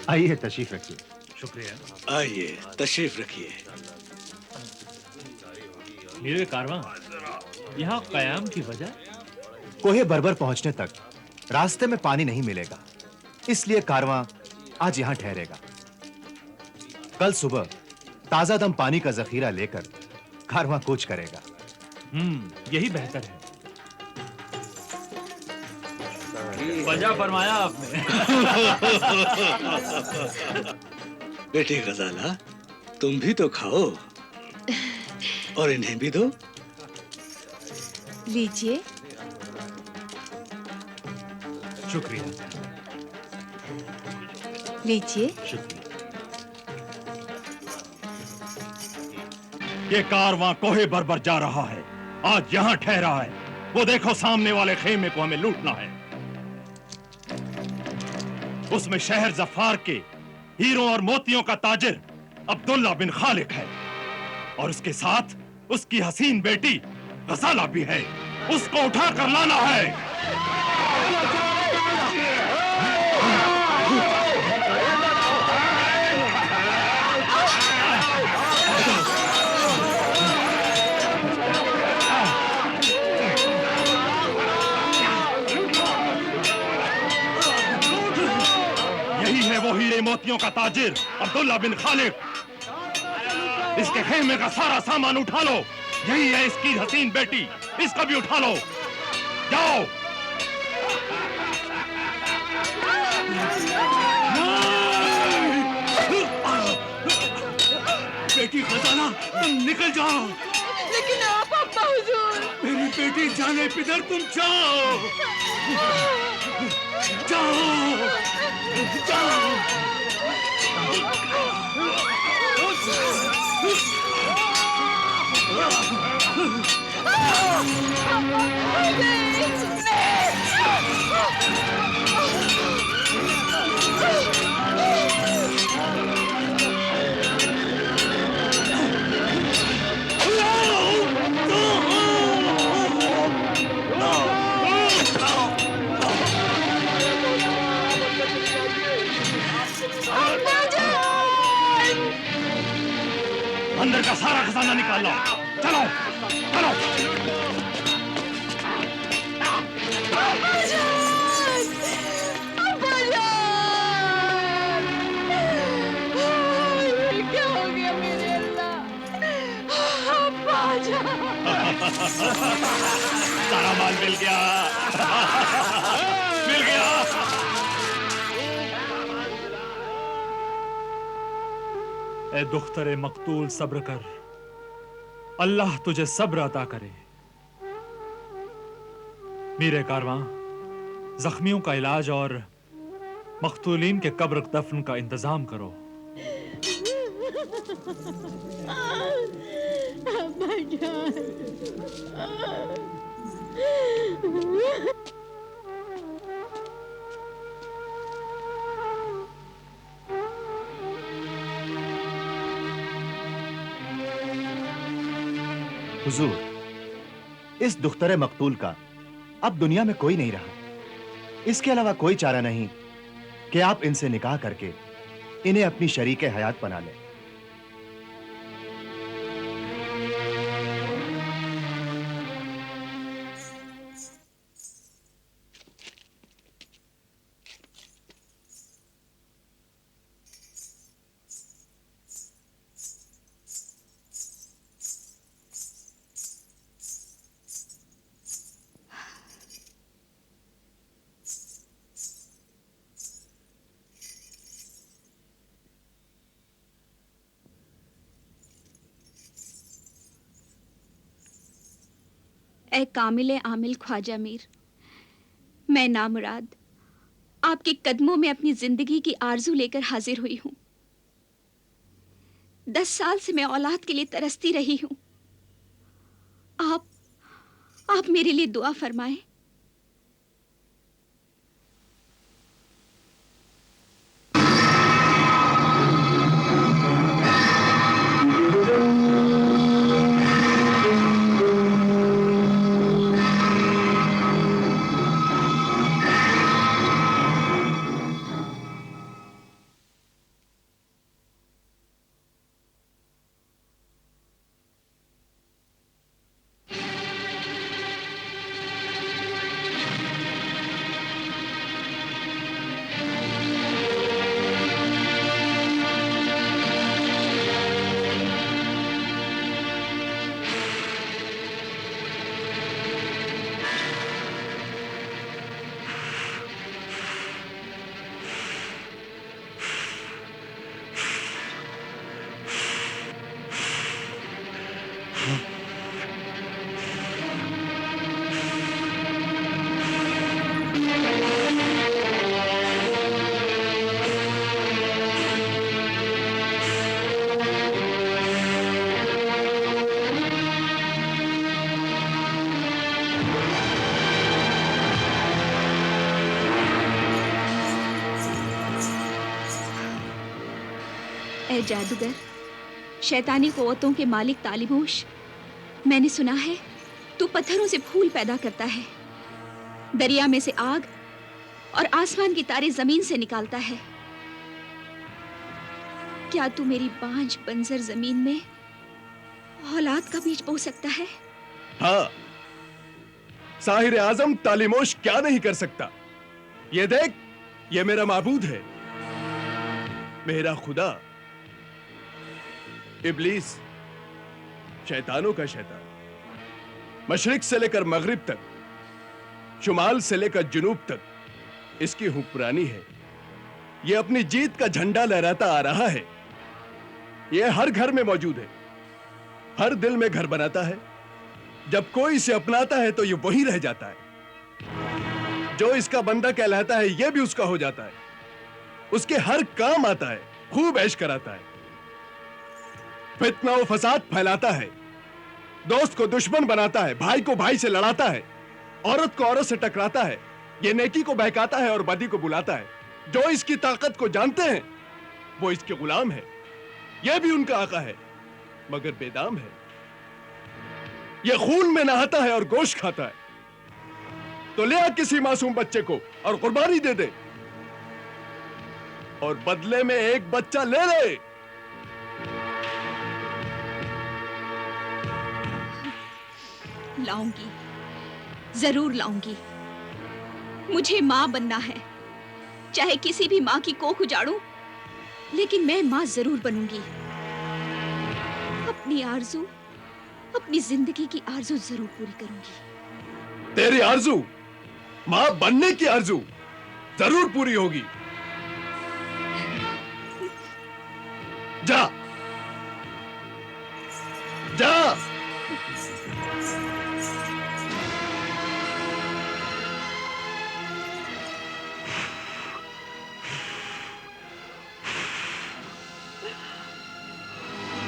आइए तशरीफ रखिए। शुक्रिया। आइए तशरीफ रखिए। मेरे कारवां यहाँ कयाम की वजह? कोहे बर्बर पहुंचने तक रास्ते में पानी नहीं मिलेगा, इसलिए कारवां आज यहां ठहरेगा। कल सुबह ताजा दम पानी का जखीरा लेकर कारवां कूच करेगा। यही बेहतर है। वजह फरमाया आपने। बेटी गजाला, तुम भी तो खाओ और इन्हें भी दो। लीजिए। शुक्रिया। लीजिए। शुक्रिया। ये कारवां कोहे बर्बर जा रहा है, आज यहाँ ठहरा है। वो देखो सामने वाले खेमे को हमें लूटना है। उसमें शहर जफार के हीरों और मोतियों का ताजिर अब्दुल्ला बिन खालिक है और उसके साथ उसकी हसीन बेटी गजाला भी है। उसको उठा कर लाना है। वो हीरे मोतियों का ताजिर अब्दुल्ला बिन खालिक। इसके खेमे का सारा सामान उठा लो। यही है इसकी हसीन बेटी, इसका भी उठा लो। जाओ। बेटी खजाना, तुम निकल जाओ। लेकिन आप अब्बा हुजूर। मेरी बेटी जाने पिदर, तुम जाओ। जाओ। जाओ। अंदर का सारा खजाना निकाल लो। चलो चलो। क्या हो गया मेरे अल्लाह? सारा माल मिल गया। मिल गया। ए दुख्तरे मकतूल, सब्र कर। अल्लाह तुझे सब्र अता करे। मेरे कारवां, जख्मियों का इलाज और मकतूलीन के कब्र दफन का इंतजाम करो। हुजूर, इस दुख्तरे मकतूल का अब दुनिया में कोई नहीं रहा। इसके अलावा कोई चारा नहीं कि आप इनसे निकाह करके इन्हें अपनी शरीके हयात बना लें। ए कामिल आमिल ख्वाजा मीर, मैं नामुराद आपके कदमों में अपनी जिंदगी की आरजू लेकर हाजिर हुई हूं। 10 साल से मैं औलाद के लिए तरसती रही हूं। आप मेरे लिए दुआ फरमाएं। ए जादूगर, शैतानी क़ुव्वतों के मालिक तालिबोश, मैंने सुना है तू पत्थरों से फूल पैदा करता है, दरिया में से आग और आसमान की तारे जमीन से निकालता है। क्या तू मेरी बांझ बंजर जमीन में औलाद का बीज बो सकता है? हाँ, साहिर आजम तालिमोश क्या नहीं कर सकता। ये देख, ये मेरा माबूद है, मेरा खुदा, इब्लीस, शैतानों का शैतान। मशरिक से लेकर मगरिब तक, शुमाल से लेकर जुनूब तक इसकी हुक्मरानी है। ये अपनी जीत का झंडा लहराता आ रहा है। ये हर घर में मौजूद है, हर दिल में घर बनाता है। जब कोई इसे अपनाता है तो ये वही रह जाता है। जो इसका बंदा कहलाता है ये भी उसका हो जाता है। उसके हर काम आता है, खूब ऐश कराता है, फितना और फसाद फैलाता है, दोस्त को दुश्मन बनाता है, भाई को भाई से लड़ाता है, औरत को औरत से टकराता है। ये नेकी को बहकाता है और बदी को बुलाता है। जो इसकी ताकत को जानते हैं वो इसके गुलाम है। ये भी उनका आका है मगर बेदाम है। ये खून में नहाता है और गोश्त खाता है। तो ले आ किसी मासूम बच्चे को और कुर्बानी दे दे, और बदले में एक बच्चा ले ले। लाऊंगी, जरूर लाऊंगी। मुझे मां बनना है, चाहे किसी भी मां की कोख उजाड़ूं, लेकिन मैं मां जरूर बनूंगी। अपनी आरज़ू, अपनी जिंदगी की आरज़ू जरूर पूरी करूंगी। तेरी आरज़ू, मां बनने की आरज़ू जरूर पूरी होगी। जा जा।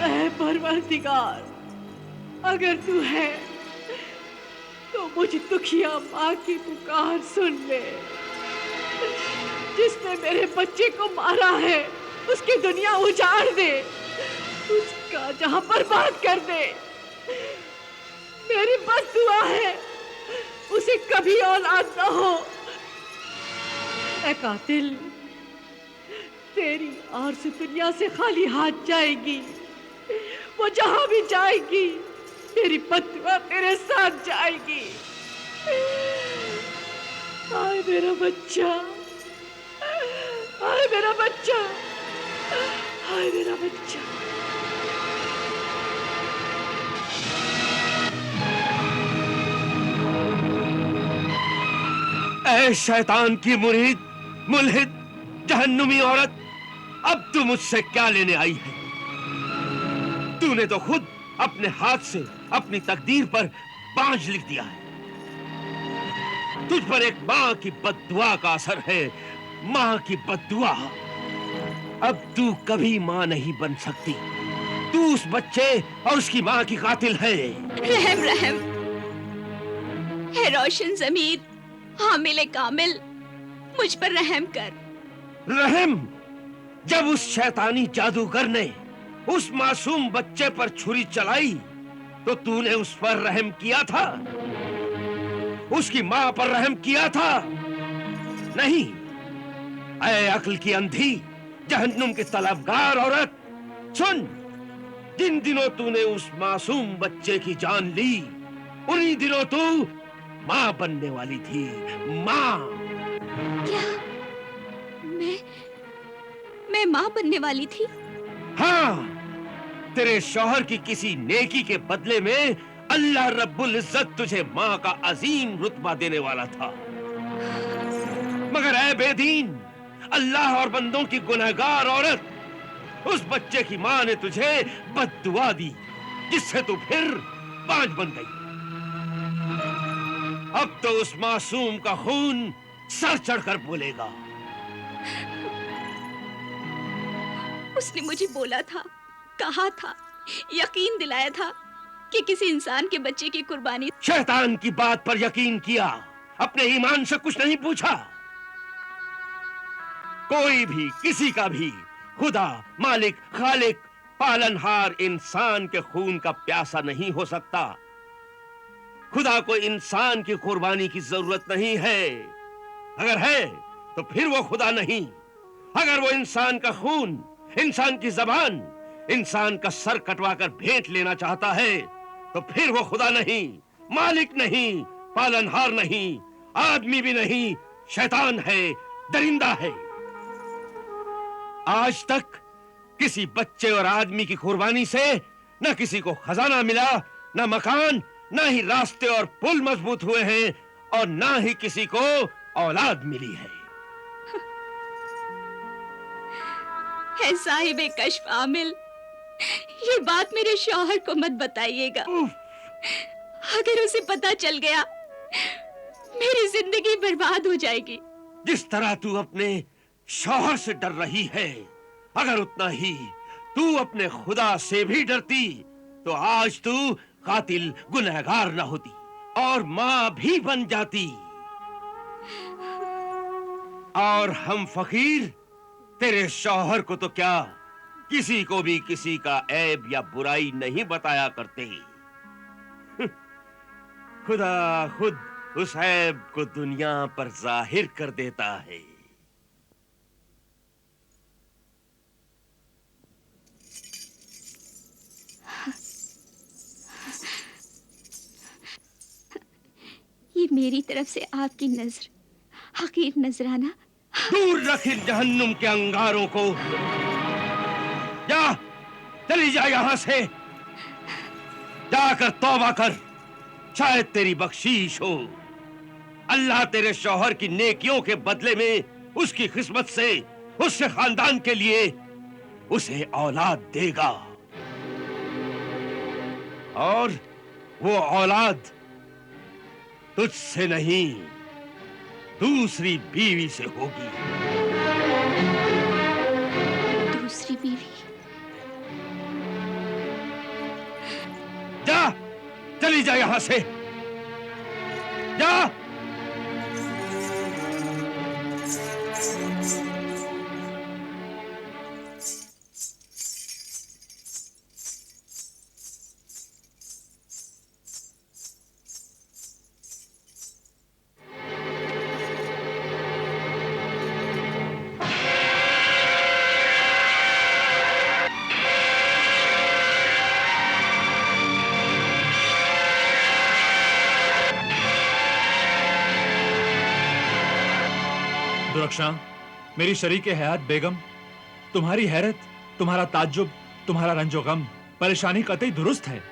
ऐ परवरदिगार, अगर तू है तो मुझ दुखिया माँ की पुकार सुन ले। जिसने मेरे बच्चे को मारा है उसकी दुनिया उजाड़ दे, उसका जहां बर्बाद कर दे। मेरी बद्दुआ है उसे कभी औलाद न हो। ऐ कातिल, तेरी आरज़ू दुनिया से खाली हाथ जाएगी। वो जहां भी जाएगी तेरी बद्दुआ तेरे साथ जाएगी। आए मेरा बच्चा, आए मेरा बच्चा, आए मेरा बच्चा। ऐ शैतान की मुरीद, मुल्हिद, जहन्नुमी औरत, अब तू मुझसे क्या लेने आई है? तूने तो खुद अपने हाथ से अपनी तकदीर पर बांझ लिख दिया है। तुझ पर एक मां की बद्दुआ का असर है, मां की बद्दुआ। अब तू कभी मां नहीं बन सकती। तू उस बच्चे और उसकी मां की कातिल है। रहम रहम, है रोशन ज़मीर, हामिल कामिल, मुझ पर रहम कर। रहम? जब उस शैतानी जादूगर ने उस मासूम बच्चे पर छुरी चलाई तो तूने उस पर रहम किया था? उसकी मां पर रहम किया था? नहीं। ऐ अक्ल की अंधी, जहन्नुम की तलबगार औरत, सुन। जिन दिनों तूने उस मासूम बच्चे की जान ली, उन्हीं दिनों तू मां बनने वाली थी। मां। क्या मैं मां बनने वाली थी? हाँ, तेरे शौहर की किसी नेकी के बदले में अल्लाह रब्बुल इज्जत तुझे मां का अजीम रुतबा देने वाला था। मगर ऐ बेदीन, अल्लाह और बंदों की गुनहगार औरत, उस बच्चे की मां ने तुझे बद्दुआ दी, जिससे तू फिर बांझ बन गई। अब तो उस मासूम का खून सर चढ़कर बोलेगा। उसने मुझे बोला था, कहा था, यकीन दिलाया था कि किसी इंसान के बच्चे की कुर्बानी। शैतान की बात पर यकीन किया, अपने ईमान से कुछ नहीं पूछा। कोई भी, किसी का भी खुदा, मालिक, खालिक, पालनहार इंसान के खून का प्यासा नहीं हो सकता। खुदा को इंसान की कुर्बानी की जरूरत नहीं है। अगर है तो फिर वो खुदा नहीं। अगर वो इंसान का खून, इंसान की जबान, इंसान का सर कटवाकर भेंट लेना चाहता है तो फिर वो खुदा नहीं, मालिक नहीं, पालनहार नहीं, आदमी भी नहीं, शैतान है, दरिंदा है। आज तक किसी बच्चे और आदमी की कुर्बानी से न किसी को खजाना मिला, न मकान, न ही रास्ते और पुल मजबूत हुए हैं, और न ही किसी को औलाद मिली है। साहिब कश्फ आमिल, ये बात मेरे शौहर को मत बताइएगा। अगर उसे पता चल गया मेरी जिंदगी बर्बाद हो जाएगी। जिस तरह तू अपने शौहर से डर रही है, अगर उतना ही तू अपने खुदा से भी डरती तो आज तू कातिल, गुनहगार न होती और मां भी बन जाती। और हम फकीर तेरे शौहर को तो क्या, किसी को भी किसी का ऐब या बुराई नहीं बताया करते। खुदा खुद उस ऐब को दुनिया पर जाहिर कर देता है। ये मेरी तरफ से आपकी नजर, हकीर नजराना। दूर रख इन जहन्नुम के अंगारों को। जा, चली जा यहां से। जाकर तौबा कर, शायद तेरी बख्शीश हो। अल्लाह तेरे शौहर की नेकियों के बदले में उसकी किस्मत से, उसके खानदान के लिए उसे औलाद देगा, और वो औलाद तुझसे नहीं, दूसरी बीवी से होगी। दूसरी बीवी? जा, चली जा यहां से। जा। दुरक्षा, मेरी शरीके हयात बेगम, तुम्हारी हैरत, तुम्हारा ताज्जुब, तुम्हारा रंजो गम, परेशानी कतई दुरुस्त है।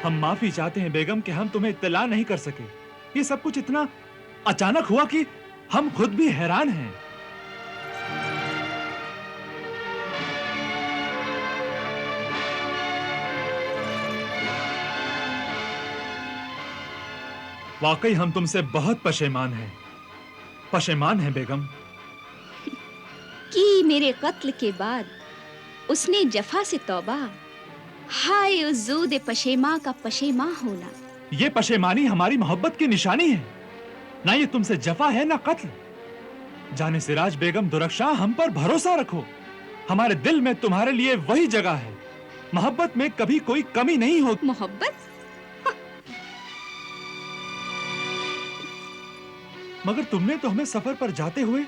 हम माफी चाहते हैं बेगम कि हम तुम्हें इत्तला नहीं कर सके। ये सब कुछ इतना अचानक हुआ कि हम खुद भी हैरान हैं। वाकई हम तुमसे बहुत पशेमान हैं। पशेमान है बेगम कि मेरे कत्ल के बाद उसने जफा से तौबा। हाय उस ज़ूद पशेमा का पशेमा होना। ये पशेमानी हमारी मोहब्बत की निशानी है, ना ये तुमसे जफा है ना कत्ल। जाने सिराज बेगम दुरक्षा, हम पर भरोसा रखो। हमारे दिल में तुम्हारे लिए वही जगह है। मोहब्बत में कभी कोई कमी नहीं होती। मोहब्बत? मगर तुमने तो हमें सफर पर जाते हुए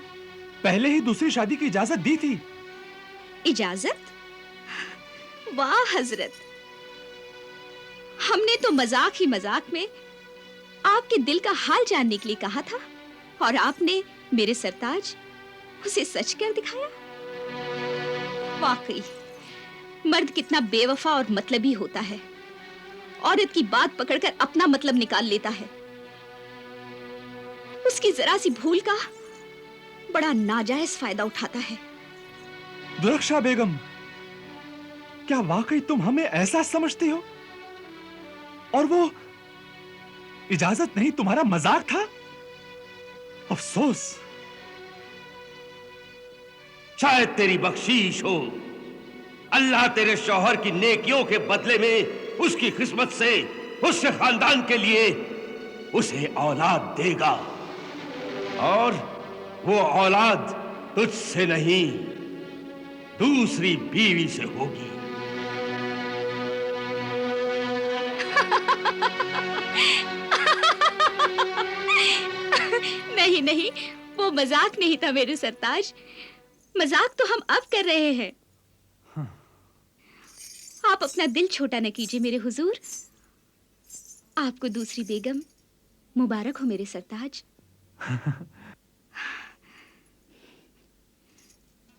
पहले ही दूसरी शादी की इजाजत दी थी। इजाजत? वाह हजरत, हमने तो मजाक ही मजाक में आपके दिल का हाल जानने के लिए कहा था, और आपने मेरे सरताज उसे सच कर दिखाया। वाकई मर्द कितना बेवफा और मतलबी होता है। औरत की बात पकड़कर अपना मतलब निकाल लेता है। उसकी जरा सी भूल का बड़ा नाजायज फायदा उठाता है। दुरक्षा बेगम, क्या वाकई तुम हमें ऐसा समझती हो? और वो इजाजत नहीं, तुम्हारा मजाक था? अफसोस। शायद तेरी बख्शीश हो। अल्लाह तेरे शौहर की नेकियों के बदले में उसकी किस्मत से, उसके खानदान के लिए उसे औलाद देगा, और वो औलाद तुझसे नहीं, दूसरी बीवी से होगी। नहीं नहीं, वो मजाक नहीं था मेरे सरताज। मजाक तो हम अब कर रहे हैं। आप अपना दिल छोटा न कीजिए मेरे हुजूर। आपको दूसरी बेगम मुबारक हो मेरे सरताज।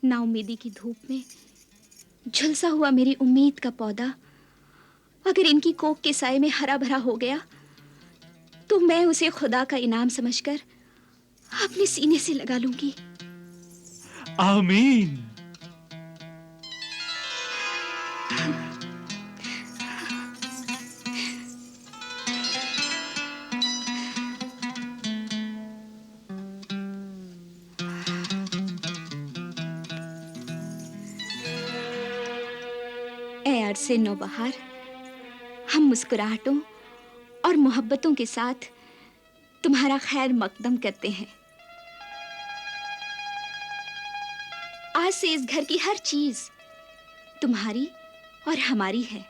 नाउम्मीदी की धूप में झुलसा हुआ मेरी उम्मीद का पौधा अगर इनकी कोख के साए में हरा भरा हो गया तो मैं उसे खुदा का इनाम समझकर अपने सीने से लगा लूंगी। आमीन। ऐ अरसे नौबहार, हम मुस्कुराहटों और मोहब्बतों के साथ तुम्हारा खैर मकदम करते हैं। आज से इस घर की हर चीज तुम्हारी और हमारी है।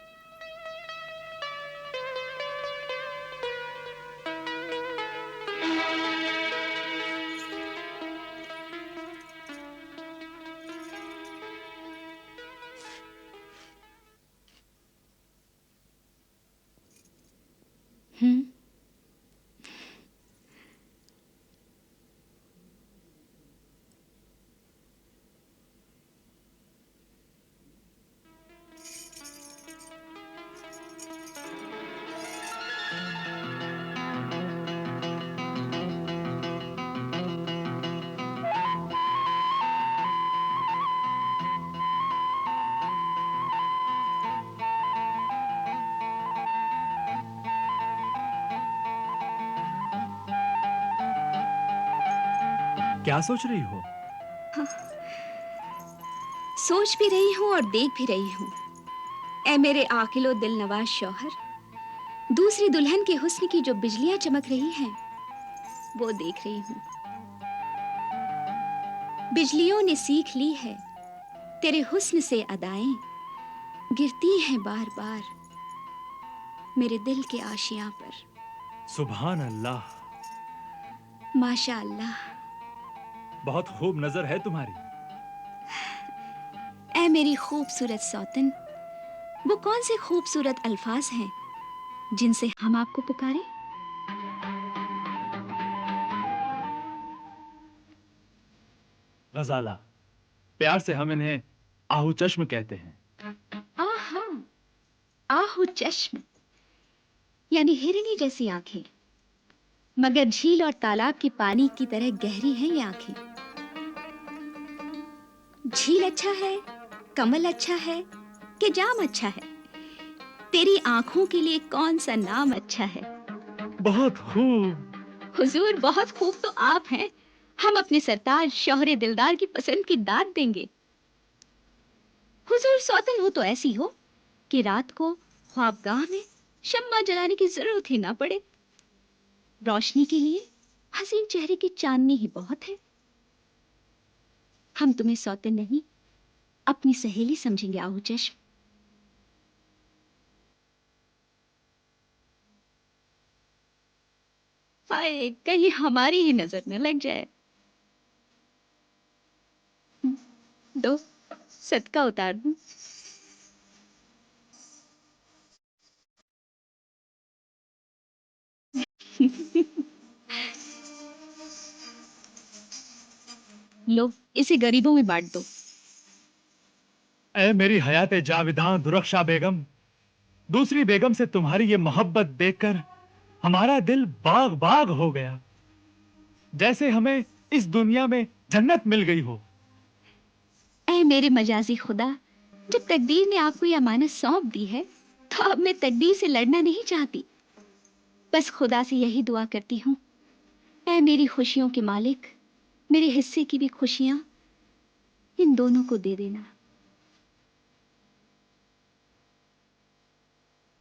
क्या सोच रही हो? सोच भी रही हूँ और देख भी रही हूँ। ऐ मेरे आकिलो दिल नवाज शौहर, दूसरी दुल्हन के हुस्न की जो बिजलियां चमक रही हैं वो देख रही हूँ। बिजलियों ने सीख ली है तेरे हुस्न से अदाएं, गिरती हैं बार बार मेरे दिल के आशियां पर। सुभान अल्लाह, माशा अल्लाह। बहुत खूब नजर है तुम्हारी। ऐ मेरी खूबसूरत सौतन, वो कौन से खूबसूरत अल्फाज हैं जिनसे हम आपको पुकारें? गजाला, प्यार से हम इन्हें आहू चश्म कहते हैं। आहा, आहू चश्म यानी हिरनी जैसी आंखें, मगर झील और तालाब के पानी की तरह गहरी हैं ये आंखें। झील अच्छा है, कमल अच्छा है कि जाम अच्छा है? तेरी आंखों के लिए कौन सा नाम अच्छा है? बहुत खूब। हुजूर, बहुत खूब तो आप हैं। हम अपने सरताज शौहरे दिलदार की पसंद की दाद देंगे। हुजूर, सौतन वो तो ऐसी हो कि रात को ख्वाबगाह में शम्मा जलाने की जरूरत ही ना पड़े। रोशनी के लिए हसीन चेहरे की चांदनी ही बहुत है। हम तुम्हें सौतन नहीं, अपनी सहेली समझेंगे आहू चश्म। हाय, कहीं हमारी ही नजर न लग जाए। दो, सदका उतार दूं। लो, इसे गरीबों में बांट दो। ऐ मेरी हयाते जाविदां दुरख्शा बेगम, दूसरी बेगम से तुम्हारी ये मोहब्बत देखकर हमारा दिल बाग बाग हो गया, जैसे हमें इस दुनिया में जन्नत मिल गई हो। ऐ मेरे मजाजी खुदा, जब तकदीर ने आपको यह अमानत सौंप दी है तो अब मैं तकदीर से लड़ना नहीं चाहती। बस खुदा से यही दुआ करती हूँ, ऐ मेरी खुशियों के मालिक, मेरे हिस्से की भी खुशियां इन दोनों को दे देना।